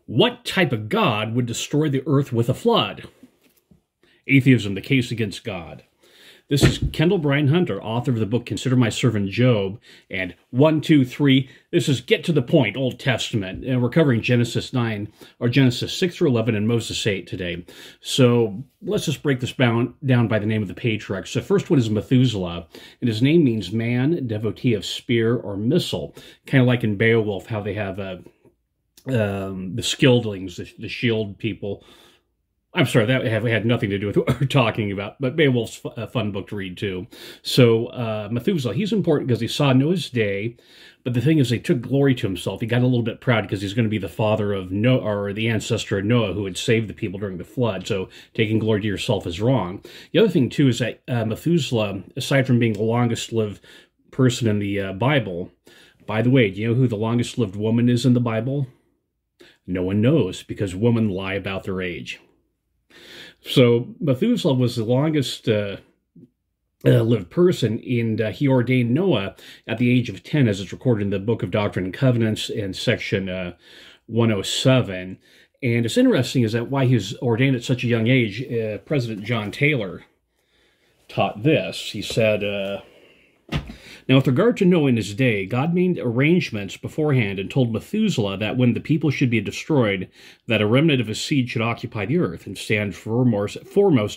What type of God would destroy the earth with a flood? Atheism, the case against God. This is Kendall Bryan Hunter, author of the book Consider My Servant Job, and 1, 2, 3. This is Get to the Point, Old Testament, and we're covering Genesis 9, or Genesis 6 through 11, and Moses 8 today. So let's just break this down by the name of the patriarch. So first one is Methuselah, and his name means man, devotee of spear or missile, kind of like in Beowulf, how they have the Skildlings, the shield people. I'm sorry, that had nothing to do with what we're talking about, but Beowulf's a fun book to read too. So Methuselah, he's important because he saw Noah's day, but the thing is he took glory to himself. He got a little bit proud because he's going to be the father of Noah, or the ancestor of Noah, who had saved the people during the flood. So taking glory to yourself is wrong. The other thing too is that Methuselah, aside from being the longest lived person in the Bible, by the way, do you know who the longest lived woman is in the Bible? No one knows, because women lie about their age. So Methuselah was the longest lived person, and he ordained Noah at the age of 10, as it's recorded in the Book of Doctrine and Covenants in section 107. And it's interesting is that why he was ordained at such a young age. President John Taylor taught this. He said, now, with regard to Noah in his day, God made arrangements beforehand and told Methuselah that when the people should be destroyed, that a remnant of his seed should occupy the earth and stand foremost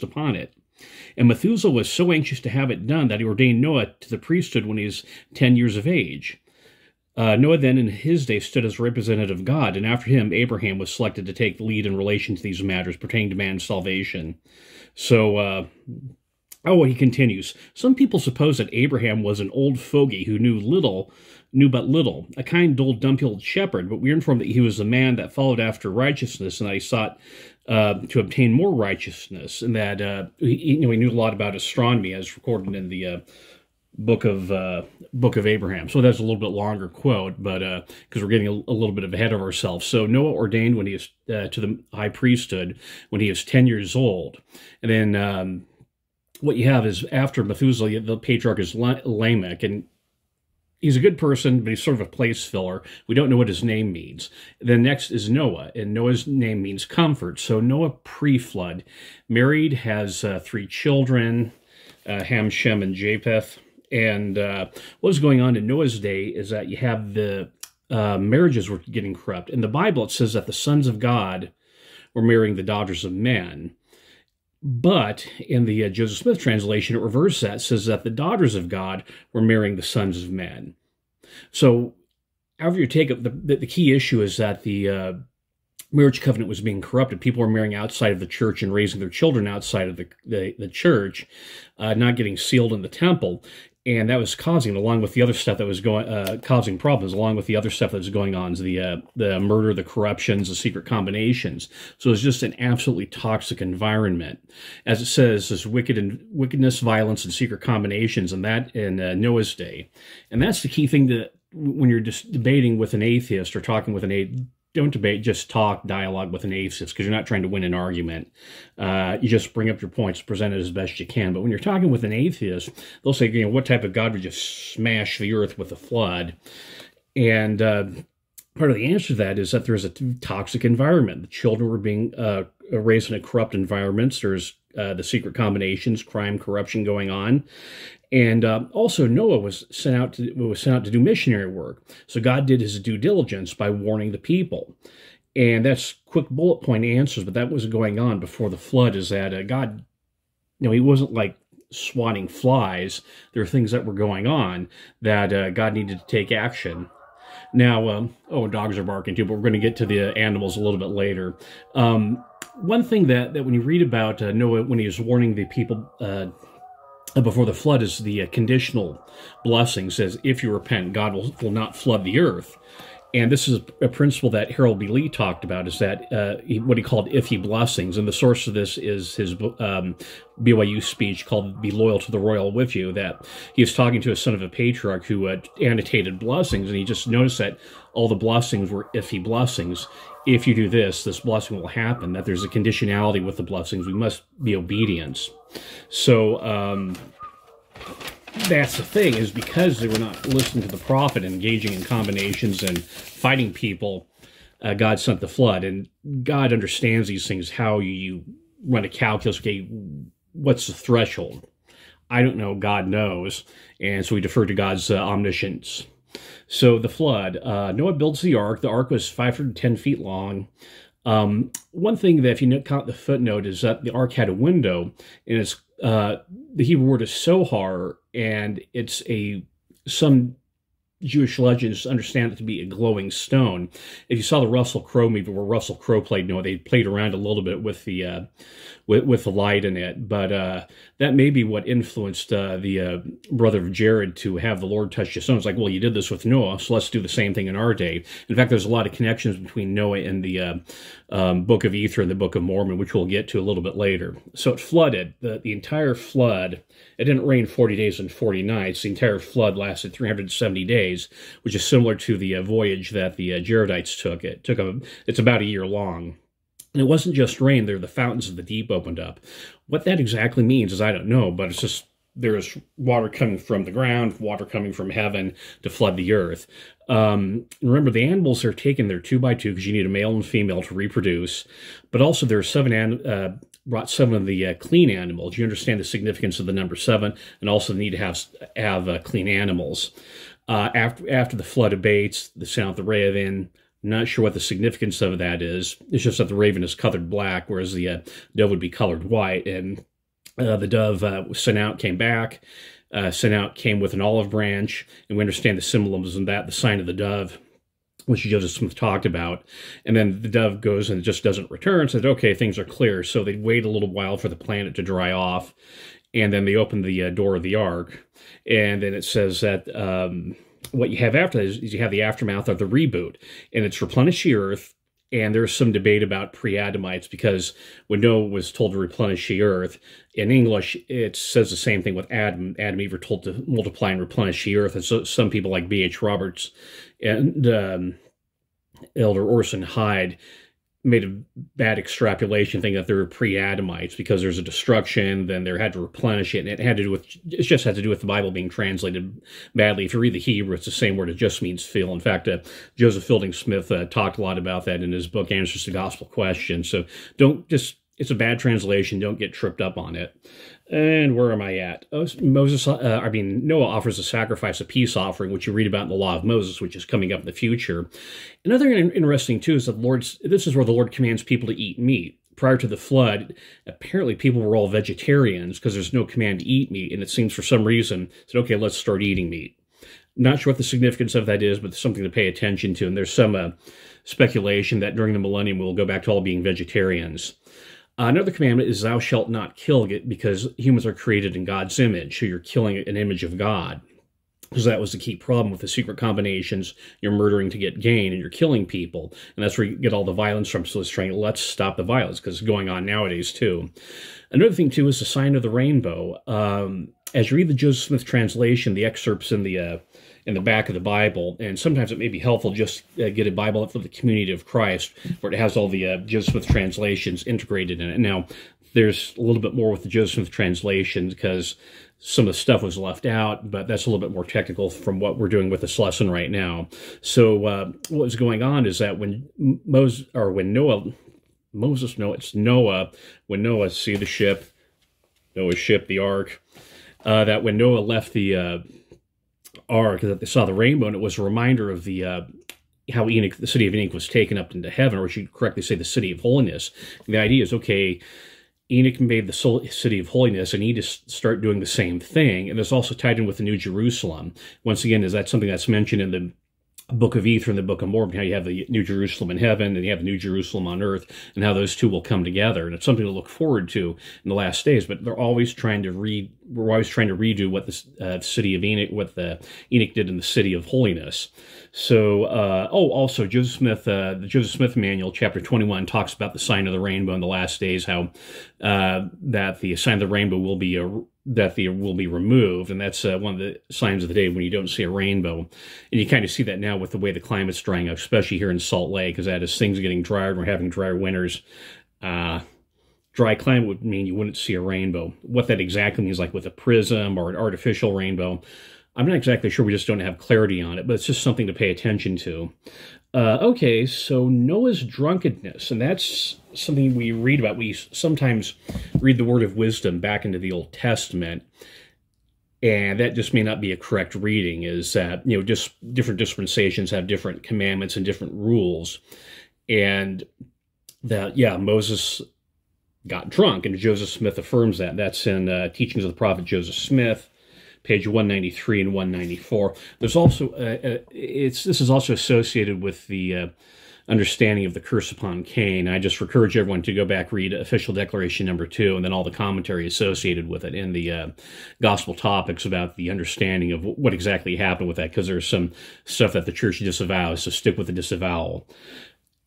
upon it. And Methuselah was so anxious to have it done that he ordained Noah to the priesthood when he was 10 years of age. Noah then in his day stood as representative of God, and after him Abraham was selected to take the lead in relation to these matters pertaining to man's salvation. So, he continues. Some people suppose that Abraham was an old fogey who knew but little, a kind old dumpy old shepherd, but we are informed that he was a man that followed after righteousness, and that he sought to obtain more righteousness, and that he knew a lot about astronomy, as recorded in the book of Abraham. So that's a little bit longer quote, but because we're getting a little bit ahead of ourselves. So Noah ordained when he was to the high priesthood when he was 10 years old, and then what you have is after Methuselah, the patriarch is Lamech, and he's a good person, but he's sort of a place filler. We don't know what his name means. Then next is Noah, and Noah's name means comfort. So Noah pre-flood, married, has 3 children, Ham, Shem, and Japheth. And what was going on in Noah's day is that you have the marriages were getting corrupt. In the Bible, it says that the sons of God were marrying the daughters of men. But in the Joseph Smith translation, it reverses that. It says that the daughters of God were marrying the sons of men. So, however you take it, the key issue is that the marriage covenant was being corrupted. People were marrying outside of the church and raising their children outside of the church, not getting sealed in the temple. And that was causing, along with the other stuff that was causing problems, along with the other stuff that was going on, the murder, the corruptions, the secret combinations. So it's just an absolutely toxic environment. As it says, there's wickedness, violence, and secret combinations, and that in Noah's day. And that's the key thing that when you're just debating with an atheist or talking with an atheist, don't debate, just dialogue with an atheist, because you're not trying to win an argument. You just bring up your points, present it as best you can. But when you're talking with an atheist, they'll say, what type of God would just smash the earth with a flood? And part of the answer to that is that there's a toxic environment. The children were being raised in corrupt environments. There's the secret combinations, crime, corruption going on. And also Noah was sent out to do missionary work. So God did his due diligence by warning the people. And that's quick bullet point answers, but that was going on before the flood, is that God, he wasn't like swatting flies. There are things that were going on that God needed to take action. Now, dogs are barking too, but we're going to get to the animals a little bit later. One thing that when you read about Noah, when he was warning the people before the flood, is the conditional blessing. Says, if you repent, God will not flood the earth. And this is a principle that Harold B. Lee talked about, is that what he called Iffy blessings. And the source of this is his BYU speech called Be Loyal to the Royal With You, that he was talking to a son of a patriarch who annotated blessings, and he just noticed that all the blessings were Iffy blessings. If you do this blessing will happen, that there's a conditionality with the blessings. We must be obedient. So, that's the thing, is because they were not listening to the prophet, engaging in combinations and fighting people, God sent the flood. And God understands these things, how you run a calculus. Okay, what's the threshold? I don't know. God knows. And so we defer to God's omniscience. So the flood, Noah builds the ark. The ark was 510 feet long. One thing that, if you count the footnote, is that the ark had a window, and it's the Hebrew word is sohar, and it's some Jewish legends understand it to be a glowing stone. If you saw the Russell Crowe movie where Russell Crowe played Noah, they played around a little bit with the light in it. But that may be what influenced the brother of Jared to have the Lord touch the stone. It's like, well, you did this with Noah, so let's do the same thing in our day. In fact, there's a lot of connections between Noah and the Book of Ether and the Book of Mormon, which we'll get to a little bit later. So it flooded. The entire flood, it didn't rain 40 days and 40 nights. The entire flood lasted 370 days, which is similar to the voyage that the Jaredites took. It's about a year long. And it wasn't just rain. The fountains of the deep opened up. What that exactly means is I don't know, but it's just there's water coming from the ground, water coming from heaven to flood the earth. Remember, the animals are taken there 2 by 2 because you need a male and female to reproduce. But also there are brought 7 of the clean animals. You understand the significance of the number 7, and also the need to have clean animals. After the flood abates, they send out the raven. I'm not sure what the significance of that is. It's just that the raven is colored black, whereas the dove would be colored white. And the dove sent out, came back. Sent out came with an olive branch, and we understand the symbolism of that, the sign of the dove, which Joseph Smith talked about. And then the dove goes and just doesn't return, said, okay, things are clear. So they wait a little while for the planet to dry off, and then they open the door of the ark. And then it says that what you have after that is you have the aftermath of the reboot, and it's replenish the earth. And there's some debate about pre-Adamites, because when Noah was told to replenish the earth, in English, it says the same thing with Adam. Adam and Eve were told to multiply and replenish the earth. And so some people like B.H. Roberts and Elder Orson Hyde made a bad extrapolation, thinking that they were pre-Adamites because there's a destruction, then they had to replenish it, and it just had to do with the Bible being translated badly. If you read the Hebrew, it's the same word, it just means fill. In fact, Joseph Fielding Smith talked a lot about that in his book, Answers to Gospel Questions. So it's a bad translation, don't get tripped up on it. And where am I at? Noah offers a sacrifice, a peace offering, which you read about in the Law of Moses, which is coming up in the future. Another interesting, too, is that this is where the Lord commands people to eat meat. Prior to the flood, apparently people were all vegetarians because there's no command to eat meat, and it seems for some reason, said, okay, let's start eating meat. Not sure what the significance of that is, but it's something to pay attention to, and there's some speculation that during the millennium we'll go back to all being vegetarians. Another commandment is thou shalt not kill, because humans are created in God's image, so you're killing an image of God. Because that was the key problem with the secret combinations. You're murdering to get gain, and you're killing people. And that's where you get all the violence from. So it's trying, let's stop the violence, because it's going on nowadays, too. Another thing, too, is the sign of the rainbow. As you read the Joseph Smith translation, the excerpts in the back of the Bible, and sometimes it may be helpful just get a Bible for the community of Christ, where it has all the Joseph Smith translations integrated in it. Now, there's a little bit more with the Joseph Smith translations because some of the stuff was left out, but that's a little bit more technical from what we're doing with this lesson right now. So what was going on is that when Noah, see the ship, Noah's ship, the ark, that when Noah left the ark, that they saw the rainbow, and it was a reminder of how Enoch, the city of Enoch, was taken up into heaven, or we should correctly say the city of holiness. And the idea is, okay, Enoch made the city of holiness, and he just start doing the same thing. And it's also tied in with the New Jerusalem. Once again, is that something that's mentioned in the Book of Ether and the Book of Mormon, how you have the New Jerusalem in heaven and you have the New Jerusalem on earth, and how those two will come together. And it's something to look forward to in the last days. But we're always trying to redo what the city of Enoch, what the Enoch did in the city of holiness. So, also Joseph Smith, the Joseph Smith Manual, chapter 21, talks about the sign of the rainbow in the last days, how that the sign of the rainbow will be removed, and that's one of the signs of the day when you don't see a rainbow. And you kind of see that now with the way the climate's drying up, especially here in Salt Lake, because that is things are getting drier and we're having drier winters. Dry climate would mean you wouldn't see a rainbow. What that exactly means, like with a prism or an artificial rainbow, I'm not exactly sure. We just don't have clarity on it, but it's just something to pay attention to. Okay, so Noah's drunkenness, and that's something we read about. We sometimes read the word of wisdom back into the Old Testament, and that just may not be a correct reading, is that, just different dispensations have different commandments and different rules. And that, yeah, Moses got drunk, and Joseph Smith affirms that. That's in Teachings of the Prophet Joseph Smith, page 193 and 194. There's also, this is also associated with the understanding of the curse upon Cain. I just encourage everyone to go back, read Official Declaration number 2, and then all the commentary associated with it in the Gospel Topics about the understanding of what exactly happened with that, because there's some stuff that the church disavows, so stick with the disavowal.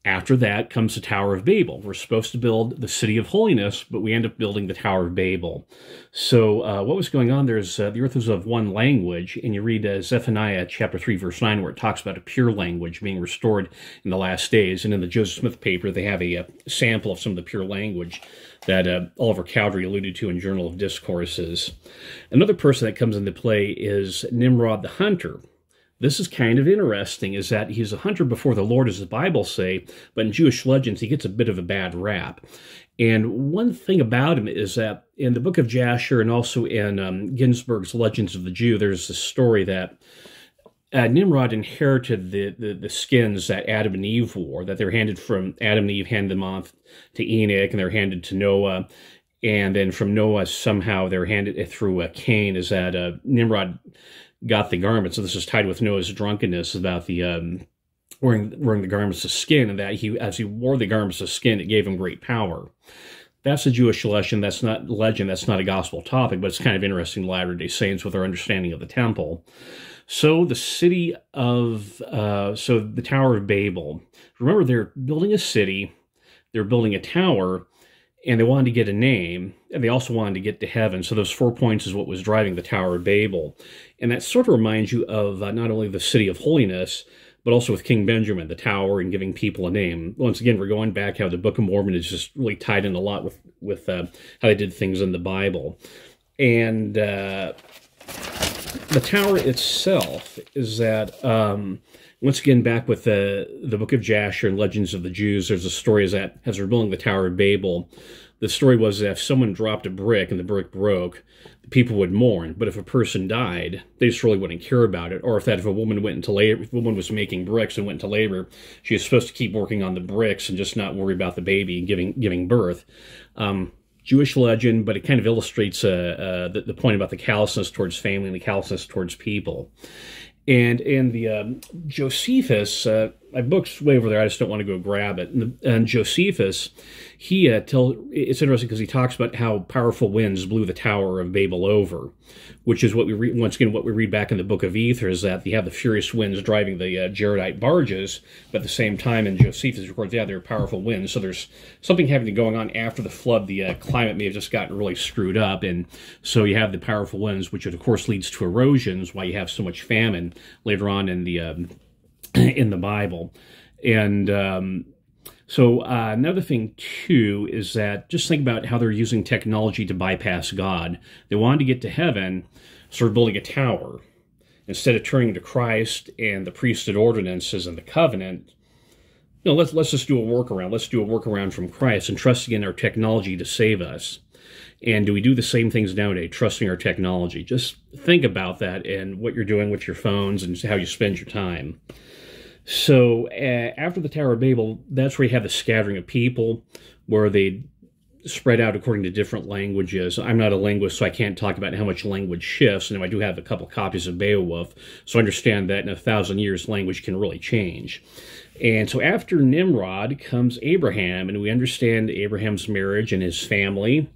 After that comes the Tower of Babel. We're supposed to build the City of Holiness, but we end up building the Tower of Babel. So what was going on there is the earth was of one language, and you read Zephaniah chapter 3, verse 9, where it talks about a pure language being restored in the last days. And in the Joseph Smith paper, they have a sample of some of the pure language that Oliver Cowdery alluded to in Journal of Discourses. Another person that comes into play is Nimrod the hunter. This is kind of interesting, is that he's a hunter before the Lord, as the Bible say, but in Jewish legends, he gets a bit of a bad rap. And one thing about him is that in the book of Jasher and also in Ginsburg's Legends of the Jew, there's this story that Nimrod inherited the skins that Adam and Eve wore, that they were handed from Adam and Eve, handed them off to Enoch, and they're handed to Noah. And then from Noah, somehow they're handed through Cain, is that Nimrod got the garments. So this is tied with Noah's drunkenness about the wearing the garments of skin, and that as he wore the garments of skin, it gave him great power. That's a Jewish legend. That's not a gospel topic, but it's kind of interesting to Latter-day Saints with our understanding of the temple. So the city of so the Tower of Babel. Remember, they're building a city, they're building a tower, and they wanted to get a name, and they also wanted to get to heaven. So those 4 points is what was driving the Tower of Babel. And that sort of reminds you of not only the City of Holiness, but also with King Benjamin, the tower, and giving people a name. Once again, we're going back how the Book of Mormon is just really tied in a lot with how they did things in the Bible. And the tower itself is that, once again, back with the Book of Jasher and Legends of the Jews, there's a story is that as they're building the Tower of Babel, the story was that if someone dropped a brick and the brick broke, the people would mourn. But if a person died, they just really wouldn't care about it. Or if a woman went into labor, if a woman was making bricks and went into labor, she was supposed to keep working on the bricks and just not worry about the baby and giving birth. Jewish legend, but it kind of illustrates the point about the callousness towards family and the callousness towards people. And in the Josephus, my book's way over there, I just don't want to go grab it. And Josephus, it's interesting because he talks about how powerful winds blew the Tower of Babel over, which is what we read, once again, what we read back in the Book of Ether, is that you have the furious winds driving the Jaredite barges, but at the same time, in Josephus records, there are powerful winds. So there's something having going on after the flood. The climate may have just gotten really screwed up, and so you have the powerful winds, which of course leads to erosions, why you have so much famine later on in the Bible. And so another thing, too, is that just think about how they're using technology to bypass God. They wanted to get to heaven, so they're building a tower. Instead of turning to Christ and the priesthood ordinances and the covenant, let's just do a workaround. Let's do a workaround from Christ and trusting in our technology to save us. And do we do the same things nowadays, trusting our technology? Just think about that and what you're doing with your phones and how you spend your time. So after the Tower of Babel, that's where you have the scattering of people, where they spread out according to different languages. I'm not a linguist, so I can't talk about how much language shifts, and I do have a couple copies of Beowulf, so I understand that in 1,000 years, language can really change. And so after Nimrod comes Abraham, and we understand Abraham's marriage and his family,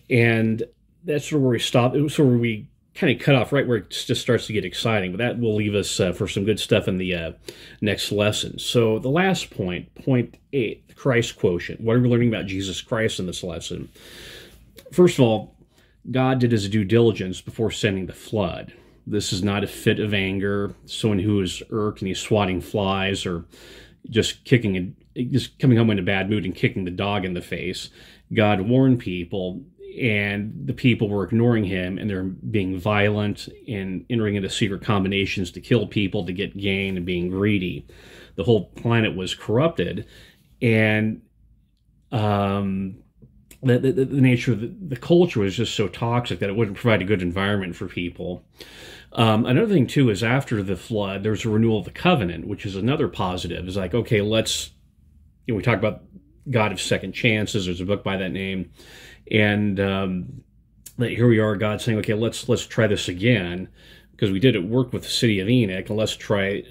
and that's sort of where we stop. It was sort of where we kind of cut off right where it just starts to get exciting, but that will leave us for some good stuff in the next lesson. So the last point 8, the Christ quotient. What are we learning about Jesus Christ in this lesson? First of all, God did his due diligence before sending the flood. This is not a fit of anger, someone who is irked and he's swatting flies, or just coming home in a bad mood and kicking the dog in the face. God warned people, and the people were ignoring him, and they're being violent and entering into secret combinations to kill people to get gain and being greedy. the whole planet was corrupted, and the nature of the culture was just so toxic that it wouldn't provide a good environment for people. Another thing, too, is after the flood, there's a renewal of the covenant, which is another positive. It's like, okay, we talk about God of second chances. There's a book by that name. And here we are, God saying, okay, let's try this again, because we did it work with the city of Enoch, and let's try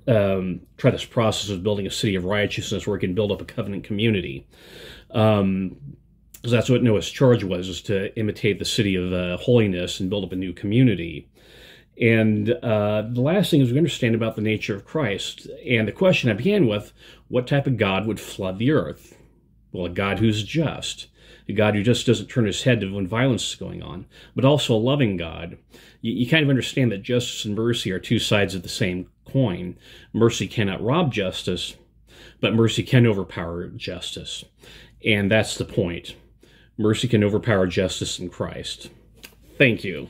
this process of building a city of righteousness where we can build up a covenant community. Because that's what Noah's charge was to imitate the city of holiness and build up a new community. And the last thing is we understand about the nature of Christ. And the question I began with, what type of God would flood the earth? Well, a God who's just. A God who just doesn't turn his head to when violence is going on, but also a loving God. You kind of understand that justice and mercy are two sides of the same coin. Mercy cannot rob justice, but mercy can overpower justice. And that's the point. Mercy can overpower justice in Christ. Thank you.